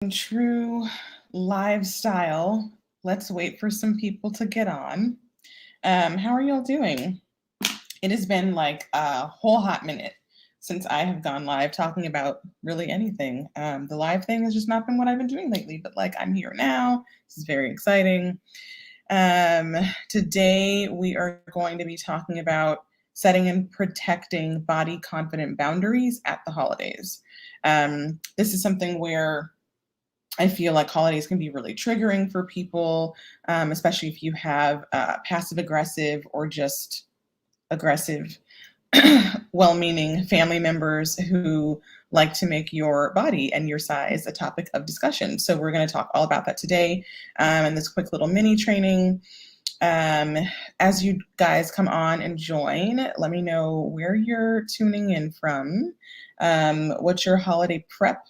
True live style. Let's wait for some people to get on. How are y'all doing? It has been like a whole hot minute since I have gone live talking about really anything. The live thing has just not been what I've been doing lately, but like I'm here now. This is very exciting. Today we are going to be talking about setting and protecting body confident boundaries at the holidays. This is something where I feel like holidays can be really triggering for people, especially if you have passive aggressive or just aggressive, well-meaning family members who like to make your body and your size a topic of discussion. So we're going to talk all about that today in this quick little mini training. As you guys come on and join, let me know where you're tuning in from, what your holiday prep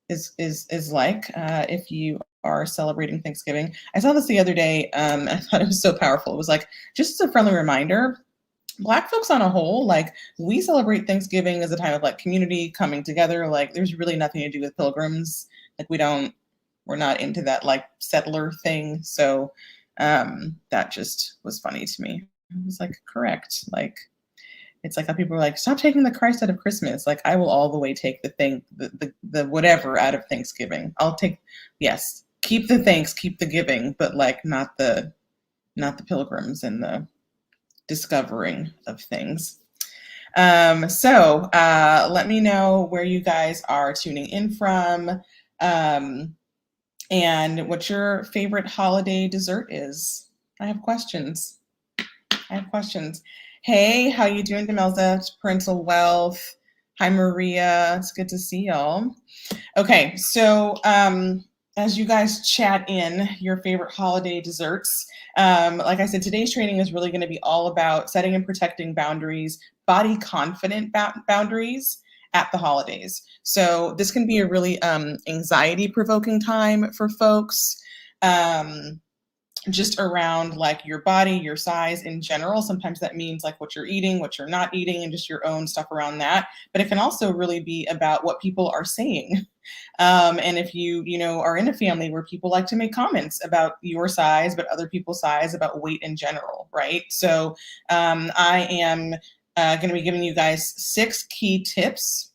is like if you are celebrating Thanksgiving. I saw this the other day. I thought it was so powerful. It was like, just as a friendly reminder, Black folks on a whole, like we celebrate Thanksgiving as a time of like community coming together. Like there's really nothing to do with pilgrims. Like we're not into that like settler thing. So that just was funny to me. I was like, correct. Like it's like how people are like, stop taking the Christ out of Christmas. Like I will all the way take the whatever out of Thanksgiving. I'll take, yes, keep the thanks, keep the giving, but like not the pilgrims and the discovering of things. So let me know where you guys are tuning in from, and what your favorite holiday dessert is. I have questions. Hey, how you doing, Demelza? Parental Wealth. Hi, Maria. It's good to see y'all. Okay, so as you guys chat in your favorite holiday desserts, like I said, today's training is really going to be all about setting and protecting boundaries, body confident boundaries at the holidays. So this can be a really anxiety provoking time for folks. Just around like your body, your size in general. Sometimes that means like what you're eating, what you're not eating, and just your own stuff around that. But it can also really be about what people are saying. And if you are in a family where people like to make comments about your size, but other people's size, about weight in general, right? So I am going to be giving you guys 6 key tips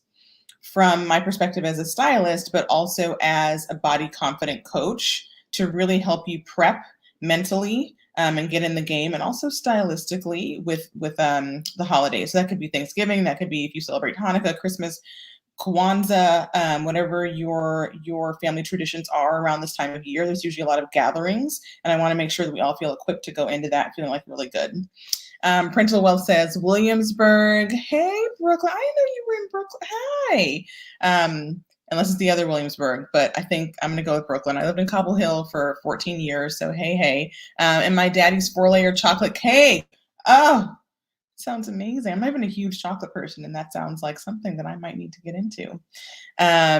from my perspective as a stylist, but also as a body confident coach to really help you prep mentally and get in the game, and also stylistically with the holidays. So that could be Thanksgiving, that could be if you celebrate Hanukkah, Christmas, Kwanzaa, whatever your family traditions are around this time of year. There's usually a lot of gatherings, and I want to make sure that we all feel equipped to go into that feeling like really good. Parental Wealth says Williamsburg. Hey, Brooklyn. I didn't know you were in Brooklyn. Hi. Unless it's the other Williamsburg, but I think I'm going to go with Brooklyn. I lived in Cobble Hill for 14 years, so hey. And my daddy's 4-layer chocolate cake. Oh, sounds amazing. I'm not even a huge chocolate person, and that sounds like something that I might need to get into.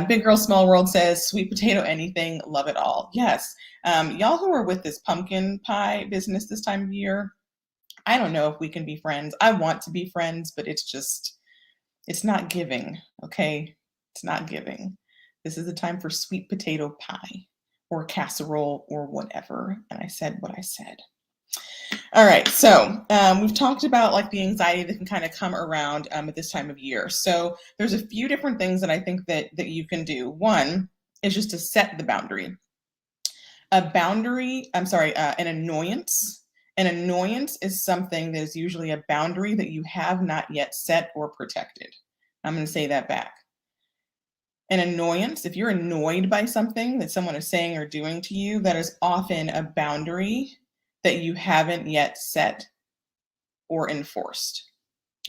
Big Girl Small World says, sweet potato anything, love it all. Yes. Y'all who are with this pumpkin pie business this time of year, I don't know if we can be friends. I want to be friends, but it's not giving, okay? It's not giving. This is a time for sweet potato pie or casserole or whatever. And I said what I said. All right, so we've talked about like the anxiety that can kind of come around at this time of year. So there's a few different things that I think that you can do. One is just to set the boundary. An annoyance. An annoyance is something that is usually a boundary that you have not yet set or protected. I'm going to say that back. An annoyance, if you're annoyed by something that someone is saying or doing to you, that is often a boundary that you haven't yet set or enforced.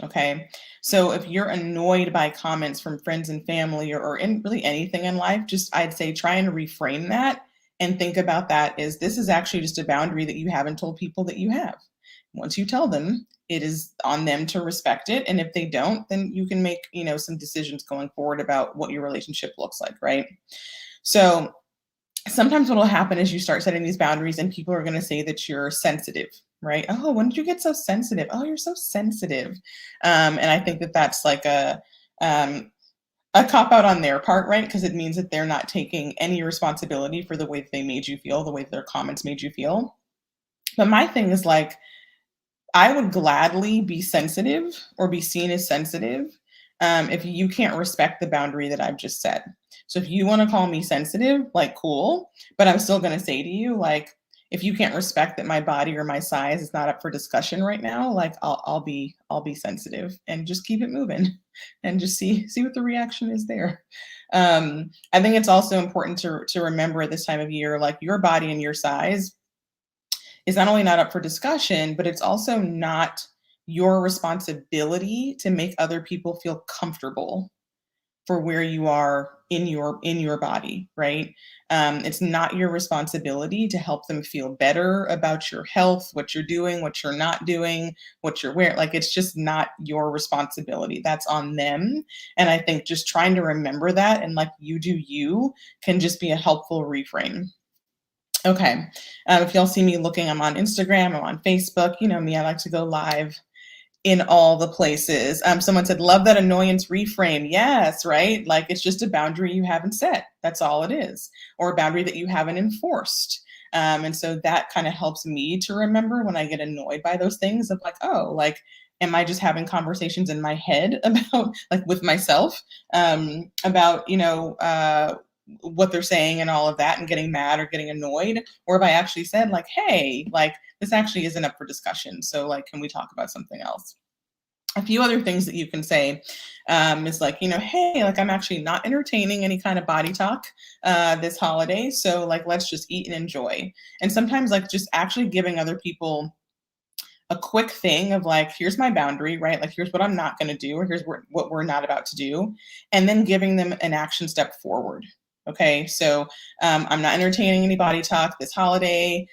Okay, so if you're annoyed by comments from friends and family or in really anything in life, just I'd say try and reframe that and think about that as this is actually just a boundary that you haven't told people that you have. Once you tell them, it is on them to respect it. And if they don't, then you can make, some decisions going forward about what your relationship looks like, right? So sometimes what will happen is you start setting these boundaries and people are going to say that you're sensitive, right? Oh, when did you get so sensitive? Oh, you're so sensitive. And I think that that's like a cop out on their part, right? Because it means that they're not taking any responsibility for the way that they made you feel, the way that their comments made you feel. But my thing is like, I would gladly be sensitive or be seen as sensitive if you can't respect the boundary that I've just set. So if you want to call me sensitive, like cool, but I'm still going to say to you, like, if you can't respect that my body or my size is not up for discussion right now, like I'll be sensitive and just keep it moving and just see what the reaction is there. I think it's also important to remember at this time of year, like your body and your size is not only not up for discussion, but it's also not your responsibility to make other people feel comfortable for where you are in your body, right? It's not your responsibility to help them feel better about your health, what you're doing, what you're not doing, what you're wearing. Like it's just not your responsibility. That's on them. And I think just trying to remember that and like you do you can just be a helpful reframe. Okay. If y'all see me looking, I'm on Instagram, I'm on Facebook. You know me, I like to go live in all the places. Someone said, love that annoyance reframe. Yes, right? Like it's just a boundary you haven't set. That's all it is. Or a boundary that you haven't enforced. And so that kind of helps me to remember when I get annoyed by those things of like, oh, like, am I just having conversations in my head about like with myself about, what they're saying and all of that and getting mad or getting annoyed? Or have I actually said like, hey, like this actually isn't up for discussion. So like, can we talk about something else? A few other things that you can say is like, hey, like I'm actually not entertaining any kind of body talk this holiday. So like, let's just eat and enjoy. And sometimes like just actually giving other people a quick thing of like, here's my boundary, right? Like, here's what I'm not going to do, or here's what we're not about to do. And then giving them an action step forward. Okay, so I'm not entertaining any body talk this holiday.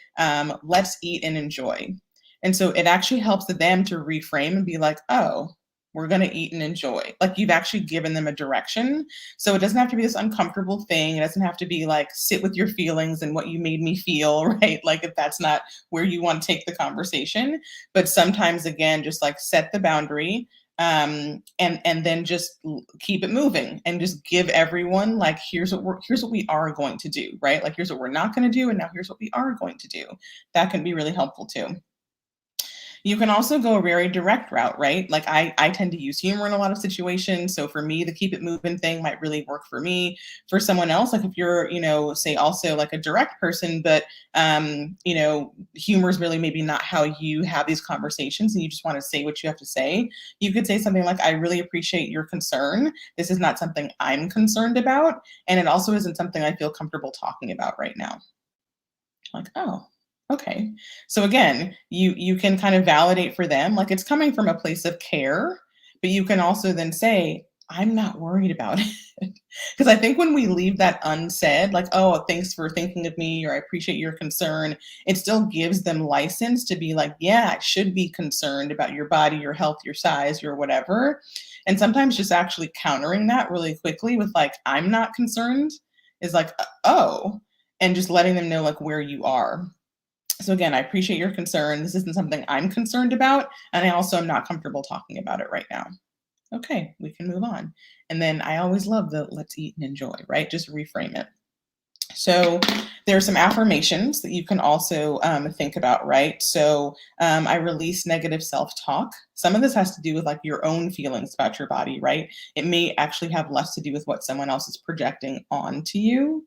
Let's eat and enjoy. And so it actually helps them to reframe and be like, oh, we're going to eat and enjoy. Like you've actually given them a direction. So it doesn't have to be this uncomfortable thing. It doesn't have to be like sit with your feelings and what you made me feel, right? Like if that's not where you want to take the conversation. But sometimes, again, just like set the boundary and then just keep it moving and just give everyone like here's what we are going to do, right? Like here's what we're not going to do, and now here's what we are going to do. That can be really helpful too. You can also go a very direct route, right? Like I tend to use humor in a lot of situations. So for me, the keep it moving thing might really work for me. For someone else, like if you're, say also like a direct person, but humor is really maybe not how you have these conversations and you just want to say what you have to say. You could say something like, I really appreciate your concern. This is not something I'm concerned about. And it also isn't something I feel comfortable talking about right now. Like, oh, okay. So again, you can kind of validate for them, like it's coming from a place of care, but you can also then say, I'm not worried about it. Because I think when we leave that unsaid, like, oh, thanks for thinking of me, or I appreciate your concern, it still gives them license to be like, yeah, I should be concerned about your body, your health, your size, your whatever. And sometimes just actually countering that really quickly with like, I'm not concerned is like, oh, and just letting them know like where you are. So again, I appreciate your concern. This isn't something I'm concerned about, and I also am not comfortable talking about it right now. Okay, we can move on. And then I always love the let's eat and enjoy, right? Just reframe it. So there are some affirmations that you can also think about, right? So I release negative self-talk. Some of this has to do with like your own feelings about your body, right? It may actually have less to do with what someone else is projecting onto you.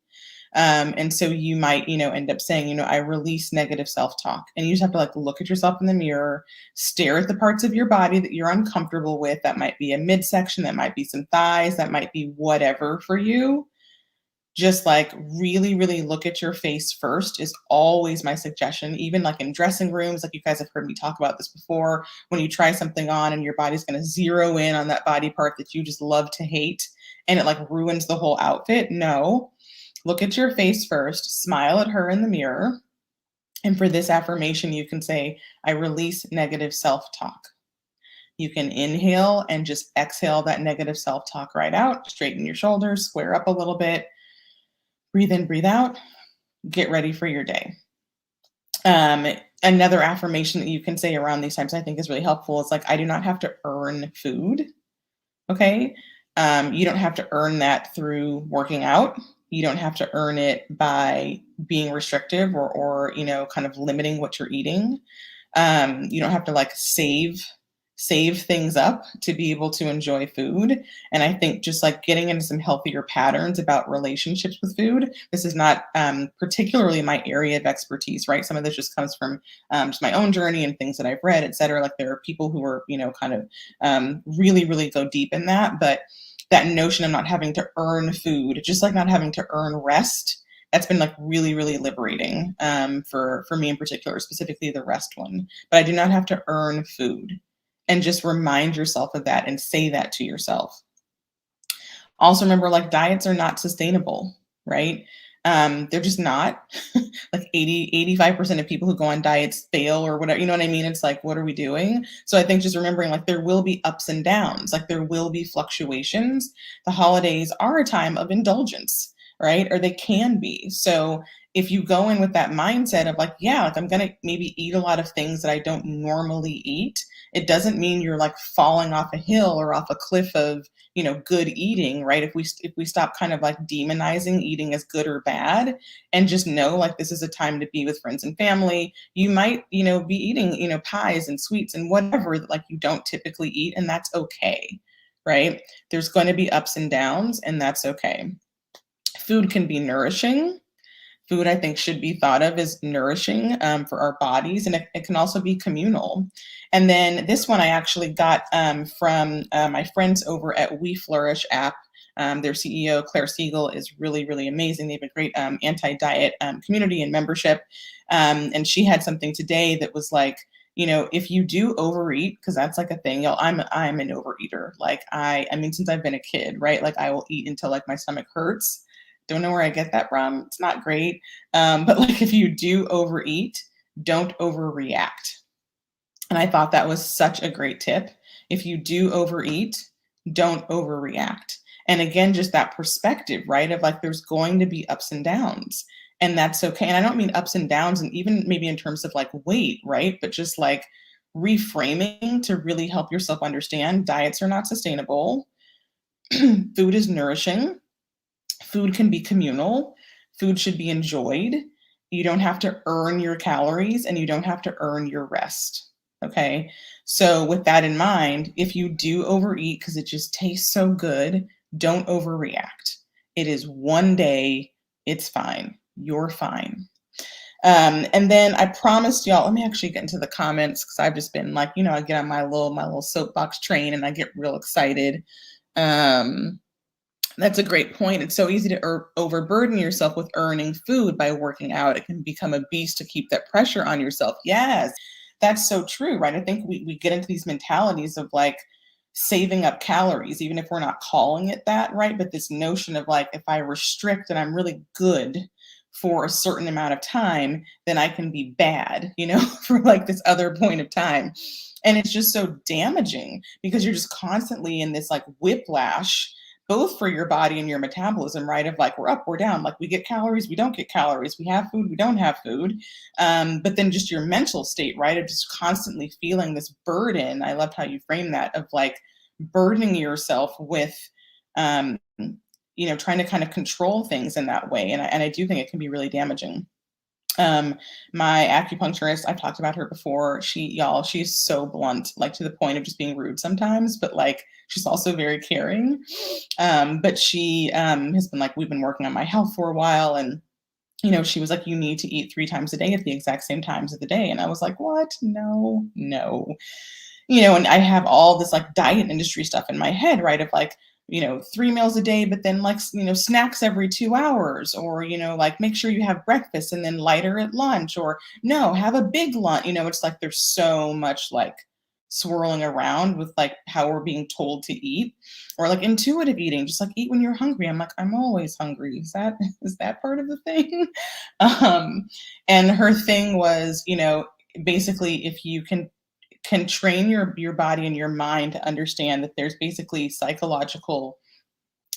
And so you might, end up saying, I release negative self-talk. And you just have to like look at yourself in the mirror, stare at the parts of your body that you're uncomfortable with. That might be a midsection, that might be some thighs, that might be whatever for you. Just like really, really look at your face first is always my suggestion. Even like in dressing rooms, like you guys have heard me talk about this before, when you try something on and your body's going to zero in on that body part that you just love to hate and it like ruins the whole outfit. No, look at your face first, smile at her in the mirror. And for this affirmation, you can say, I release negative self-talk. You can inhale and just exhale that negative self-talk right out. Straighten your shoulders, square up a little bit. Breathe in, breathe out. Get ready for your day. Another affirmation that you can say around these times I think is really helpful. It's like, I do not have to earn food. Okay. You don't have to earn that through working out. You don't have to earn it by being restrictive or kind of limiting what you're eating. You don't have to like save things up to be able to enjoy food. And I think just like getting into some healthier patterns about relationships with food. This is not particularly my area of expertise, right? Some of this just comes from just my own journey and things that I've read, et cetera. Like there are people who are, kind of really, really go deep in that. But that notion of not having to earn food, just like not having to earn rest, that's been like really, really liberating for me in particular, specifically the rest one. But I do not have to earn food, and just remind yourself of that and say that to yourself. Also remember, like, diets are not sustainable, right? They're just not. Like 85% of people who go on diets fail or whatever, you know what I mean? It's like, what are we doing? So I think just remembering, like, there will be ups and downs, like there will be fluctuations. The holidays are a time of indulgence, right? Or they can be. So if you go in with that mindset of like, yeah, like I'm gonna maybe eat a lot of things that I don't normally eat, it doesn't mean you're like falling off a hill or off a cliff of good eating, right? If we stop kind of like demonizing eating as good or bad, and just know like this is a time to be with friends and family, you might be eating pies and sweets and whatever that like you don't typically eat, and that's okay, right? There's going to be ups and downs, and that's okay. Food can be nourishing. Food, I think, should be thought of as nourishing for our bodies, and it can also be communal. And then this one I actually got from my friends over at We Flourish app. Their CEO, Claire Siegel, is really, really amazing. They have a great anti-diet community and membership. And she had something today that was like, if you do overeat, because that's like a thing, y'all, I'm an overeater. Like I mean, since I've been a kid, right? Like I will eat until like my stomach hurts. Don't know where I get that from. It's not great. But like if you do overeat, don't overreact. And I thought that was such a great tip. If you do overeat, don't overreact. And again, just that perspective, right? Of like there's going to be ups and downs. And that's okay. And I don't mean ups and downs, and even maybe in terms of like weight, right? But just like reframing to really help yourself understand diets are not sustainable. Food is nourishing. Food can be communal. Food should be enjoyed. You don't have to earn your calories, and you don't have to earn your rest. Okay. So, with that in mind, if you do overeat because it just tastes so good, don't overreact. It is one day. It's fine. You're fine. And then I promised y'all, let me actually get into the comments because I've just been like, I get on my little soapbox train and I get real excited. That's a great point. It's so easy to overburden yourself with earning food by working out. It can become a beast to keep that pressure on yourself. Yes, that's so true, right? I think we get into these mentalities of like saving up calories, even if we're not calling it that, right? But this notion of like, if I restrict and I'm really good for a certain amount of time, then I can be bad, for like this other point of time. And it's just so damaging because you're just constantly in this like whiplash, both for your body and your metabolism, right? Of like, we're up, we're down, like we get calories, we don't get calories, we have food, we don't have food. But then just your mental state, right? Of just constantly feeling this burden. I loved how you frame that of like burdening yourself with, trying to kind of control things in that way. And I do think it can be really damaging. My acupuncturist, I've talked about her before. She's so blunt, like to the point of just being rude sometimes, but like she's also very caring. But she has been like, we've been working on my health for a while, and she was like, you need to eat 3 times a day at the exact same times of the day. And I was like, what? No, no. And I have all this like diet industry stuff in my head, right? Of like, 3 meals a day, but then like, snacks every 2 hours, or, like make sure you have breakfast and then lighter at lunch, or no, have a big lunch. It's like there's so much like swirling around with like how we're being told to eat, or like intuitive eating, just like eat when you're hungry. I'm like, I'm always hungry. Is that part of the thing? And her thing was, basically if you can train your body and your mind to understand that there's basically psychological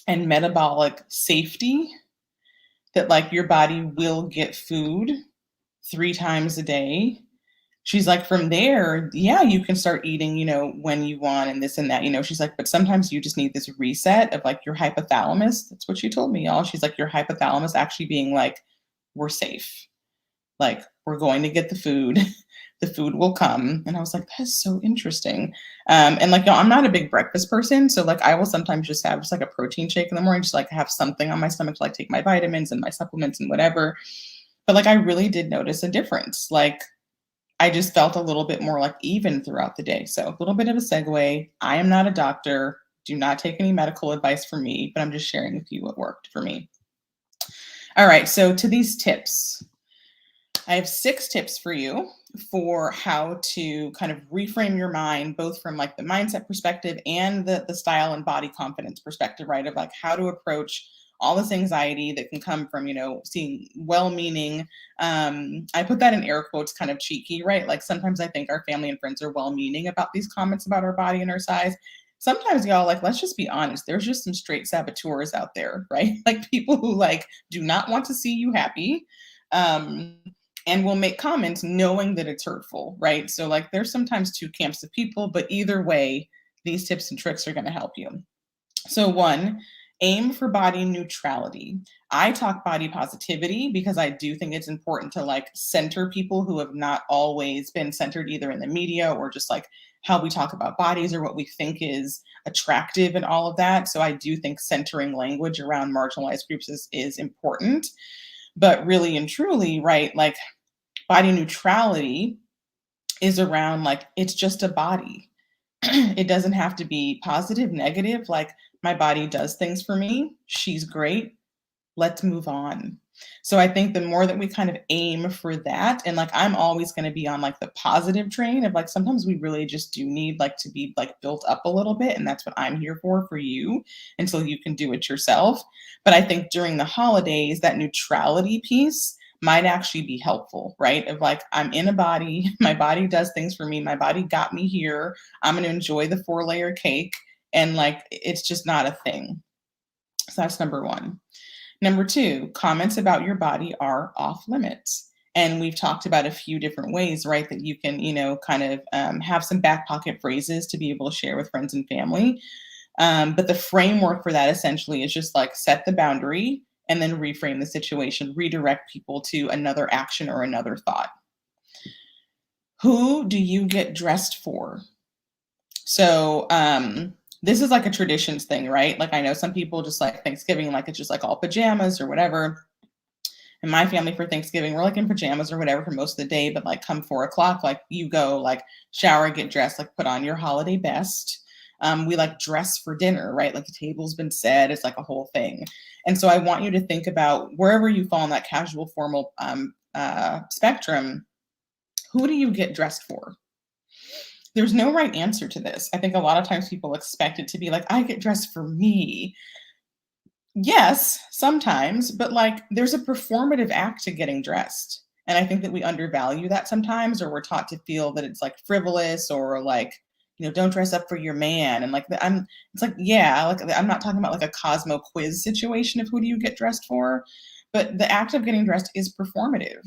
and metabolic safety, that like your body will get food 3 times a day, She's like, from there, yeah, you can start eating, when you want and this and that. She's like, but sometimes you just need this reset of like your hypothalamus. That's what she told me, y'all. She's like, your hypothalamus actually being like, we're safe. Like, we're going to get the food. The food will come. And I was like, that's so interesting. And like, I'm not a big breakfast person. So like, I will sometimes just have just like a protein shake in the morning, just like have something on my stomach to like take my vitamins and my supplements and whatever. But like, I really did notice a difference. Like, I just felt a little bit more like even throughout the day. So a little bit of a segue. I am not a doctor. Do not take any medical advice from me, but I'm just sharing with you what worked for me. All right. So to these tips, I have 6 tips for you for how to kind of reframe your mind, both from like the mindset perspective and the style and body confidence perspective, right? Of like how to approach all this anxiety that can come from, seeing well-meaning. I put that in air quotes, kind of cheeky, right? Like sometimes I think our family and friends are well-meaning about these comments about our body and our size. Sometimes y'all, like, let's just be honest. There's just some straight saboteurs out there, right? Like people who like do not want to see you happy. And will make comments knowing that it's hurtful, right? So like there's sometimes 2 camps of people, but either way, these tips and tricks are going to help you. So 1, aim for body neutrality. I talk body positivity because I do think it's important to like center people who have not always been centered either in the media or just like how we talk about bodies or what we think is attractive and all of that. So I do think centering language around marginalized groups is important. But really and truly, right, like body neutrality is around like it's just a body. It doesn't have to be positive, negative. Like my body does things for me. She's great. Let's move on. So I think the more that we kind of aim for that, and like I'm always going to be on like the positive train of like sometimes we really just do need like to be like built up a little bit. And that's what I'm here for you until you can do it yourself. But I think during the holidays, that neutrality piece might actually be helpful, right? Of like, I'm in a body, my body does things for me, my body got me here. I'm going to enjoy the 4-layer cake. And like, it's just not a thing. So that's number 1. Number 2, comments about your body are off limits. And we've talked about a few different ways, right, that you can, kind of have some back pocket phrases to be able to share with friends and family. But the framework for that essentially is just like set the boundary and then reframe the situation, redirect people to another action or another thought. Who do you get dressed for? So this is like a traditions thing, right? Like I know some people just like Thanksgiving, like it's just like all pajamas or whatever. In my family for Thanksgiving, we're like in pajamas or whatever for most of the day, but like come 4:00, like you go like shower, get dressed, like put on your holiday best. We like dress for dinner, right? Like the table's been set, it's like a whole thing. And so I want you to think about wherever you fall in that casual formal spectrum, who do you get dressed for? There's no right answer to this. I think a lot of times people expect it to be like, I get dressed for me. Yes, sometimes, but like there's a performative act to getting dressed. And I think that we undervalue that sometimes, or we're taught to feel that it's like frivolous or like, don't dress up for your man. And like, it's like, yeah, like I'm not talking about like a Cosmo quiz situation of who do you get dressed for, but the act of getting dressed is performative.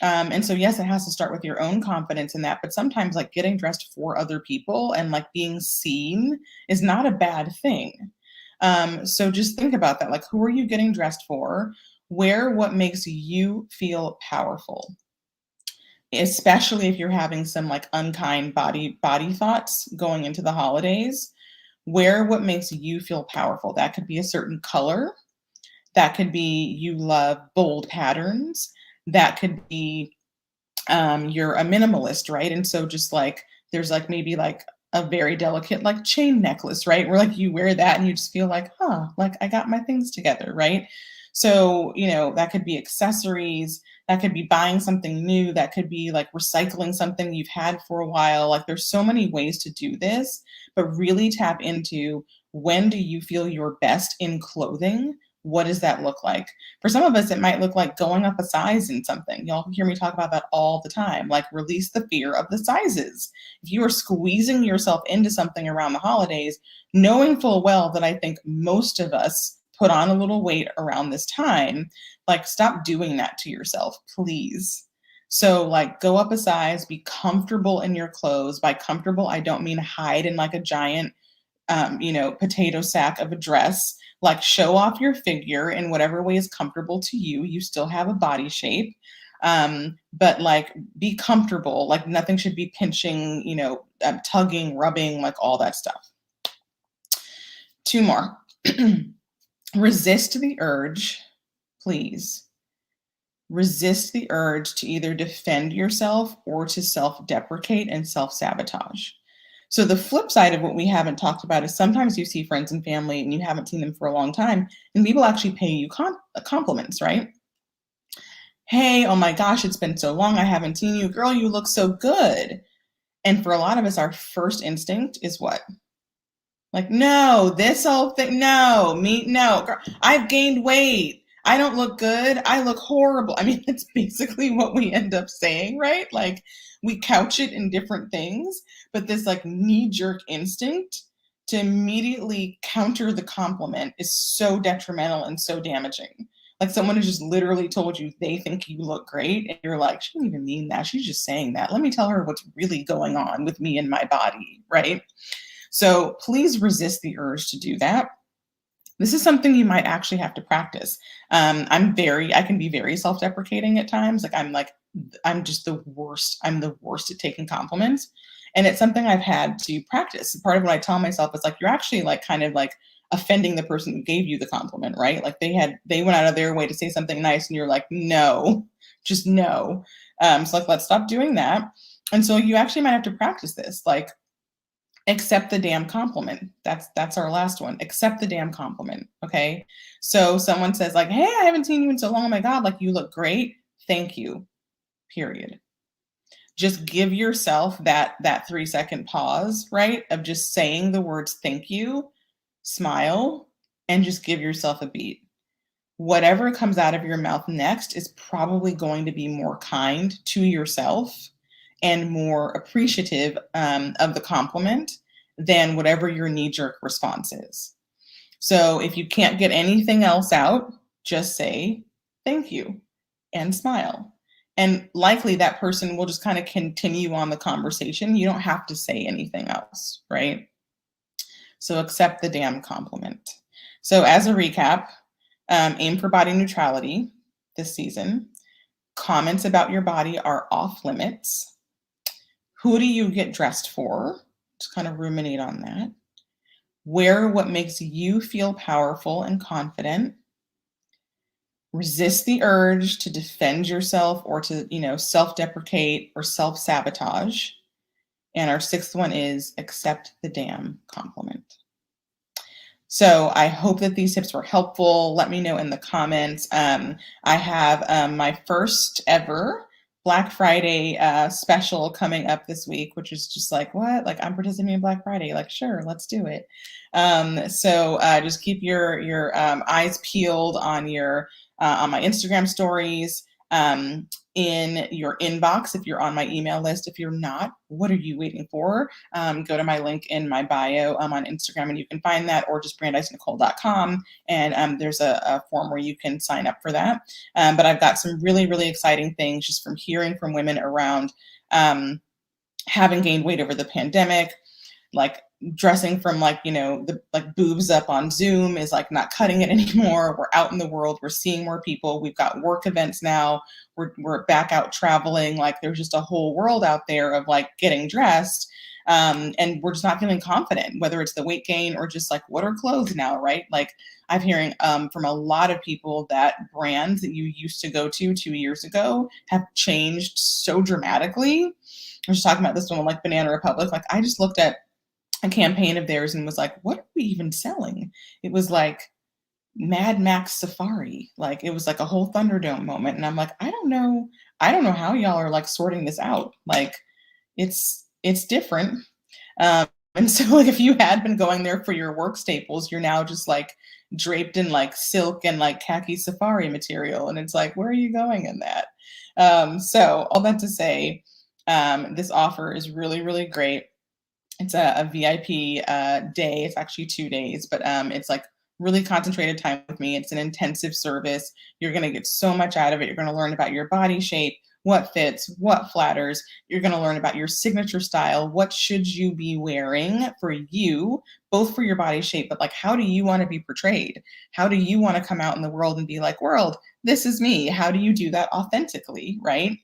And so, yes, it has to start with your own confidence in that. But sometimes, like getting dressed for other people and like being seen is not a bad thing. So just think about that. Like, who are you getting dressed for? Wear what makes you feel powerful, especially if you're having some like unkind body thoughts going into the holidays. Wear what makes you feel powerful. That could be a certain color. That could be you love bold patterns. That could be you're a minimalist, right? And so just like there's like maybe like a very delicate like chain necklace, right? Where like you wear that and you just feel like, like I got my things together, right? So, that could be accessories, that could be buying something new, that could be like recycling something you've had for a while. Like there's so many ways to do this, but really tap into when do you feel your best in clothing? What does that look like? For some of us, it might look like going up a size in something. Y'all hear me talk about that all the time. Like release the fear of the sizes. If you are squeezing yourself into something around the holidays, knowing full well that I think most of us put on a little weight around this time, like stop doing that to yourself, please. So like go up a size, be comfortable in your clothes. By comfortable, I don't mean hide in like a giant potato sack of a dress. Like show off your figure in whatever way is comfortable to you. You still have a body shape. But like be comfortable. Like nothing should be pinching, tugging, rubbing, like all that stuff. 2 more. Resist the urge, please. Resist the urge to either defend yourself or to self-deprecate and self-sabotage. So the flip side of what we haven't talked about is sometimes you see friends and family and you haven't seen them for a long time, and people actually pay you compliments, right? Hey, oh my gosh, it's been so long. I haven't seen you. Girl, you look so good. And for a lot of us, our first instinct is what? Like, no, this whole thing, no, no, girl, I've gained weight. I don't look good. I look horrible. I mean, that's basically what we end up saying, right? Like, we couch it in different things, but this like knee-jerk instinct to immediately counter the compliment is so detrimental and so damaging. Like someone who just literally told you they think you look great, and you're like, she didn't even mean that. She's just saying that. Let me tell her what's really going on with me and my body, right? So please resist the urge to do that. This is something you might actually have to practice. I can be very self-deprecating at times. I'm just the worst. I'm the worst at taking compliments. And it's something I've had to practice. Part of what I tell myself is like, you're actually like kind of like offending the person who gave you the compliment, right? Like they went out of their way to say something nice and you're like, no, just no. So like, let's stop doing that. And so you actually might have to practice this. Like, accept the damn compliment. That's our last one. Accept the damn compliment. Okay. So someone says like, hey, I haven't seen you in so long. Oh my God, like you look great. Thank you. Period. Just give yourself that 3-second pause, right? Of just saying the words thank you, smile, and just give yourself a beat. Whatever comes out of your mouth next is probably going to be more kind to yourself and more appreciative of the compliment than whatever your knee-jerk response is. So if you can't get anything else out, just say thank you and smile. And likely that person will just kind of continue on the conversation. You don't have to say anything else, right? So accept the damn compliment. So as a recap, aim for body neutrality this season. Comments about your body are off limits. Who do you get dressed for? Just kind of ruminate on that. Wear what makes you feel powerful and confident. Resist the urge to defend yourself or to, self-deprecate or self-sabotage. And our 6th one is accept the damn compliment. So I hope that these tips were helpful. Let me know in the comments. I have my first ever Black Friday special coming up this week, which is just like, what? Like I'm participating in Black Friday. Like, sure, let's do it. So just keep your eyes peeled on my Instagram stories, in your inbox if you're on my email list. If you're not, what are you waiting for? Go to my link in my bio on Instagram and you can find that, or just brandeisnicole.com, and there's a form where you can sign up for that. But I've got some really, really exciting things just from hearing from women around having gained weight over the pandemic, like dressing from the boobs up on Zoom is like not cutting it anymore. We're out in the world. We're seeing more people. We've got work events now. We're back out traveling. Like there's just a whole world out there of like getting dressed. And we're just not feeling confident, whether it's the weight gain or just like, what are clothes now, right? Like I'm hearing from a lot of people that brands that you used to go to 2 years ago have changed so dramatically. I was talking about this one like Banana Republic. Like I just looked at a campaign of theirs and was like, what are we even selling? It was like Mad Max Safari. Like it was like a whole Thunderdome moment. And I'm like, I don't know how y'all are like sorting this out. Like it's different. And so like if you had been going there for your work staples, you're now just like draped in like silk and like khaki safari material. And it's like, where are you going in that? So all that to say, this offer is really, really great. It's a VIP day. It's actually 2 days, but it's like really concentrated time with me. It's an intensive service. You're going to get so much out of it. You're going to learn about your body shape, what fits, what flatters. You're going to learn about your signature style. What should you be wearing for you, both for your body shape, but like, how do you want to be portrayed? How do you want to come out in the world and be like, world, this is me? How do you do that authentically, right?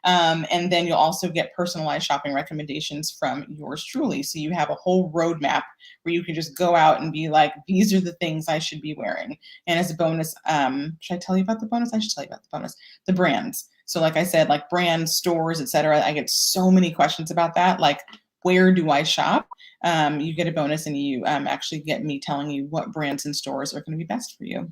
And then you'll also get personalized shopping recommendations from yours truly. So you have a whole roadmap where you can just go out and be like, these are the things I should be wearing. And as a bonus, should I tell you about the bonus? I should tell you about the bonus. The brands. So like I said, like brand stores, etc. I get so many questions about that. Like, where do I shop? You get a bonus and you actually get me telling you what brands and stores are going to be best for you.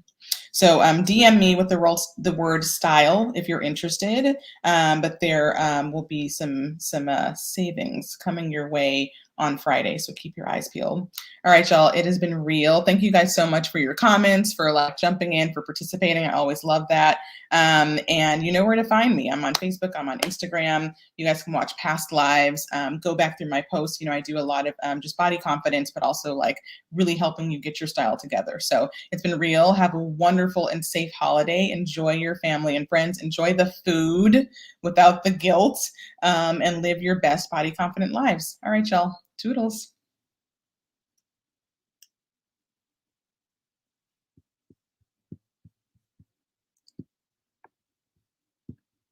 So DM me with the word style if you're interested. But there will be some savings coming your way on Friday. So keep your eyes peeled. All right, y'all. It has been real. Thank you guys so much for your comments, for like jumping in, for participating. I always love that. And you know where to find me. I'm on Facebook. I'm on Instagram. You guys can watch past lives. Go back through my posts. You know, I do a lot of just body confidence, but also like really helping you get your style together. So it's been real. Have a wonderful and safe holiday. Enjoy your family and friends. Enjoy the food without the guilt, and live your best body confident lives. All right, y'all. Toodles.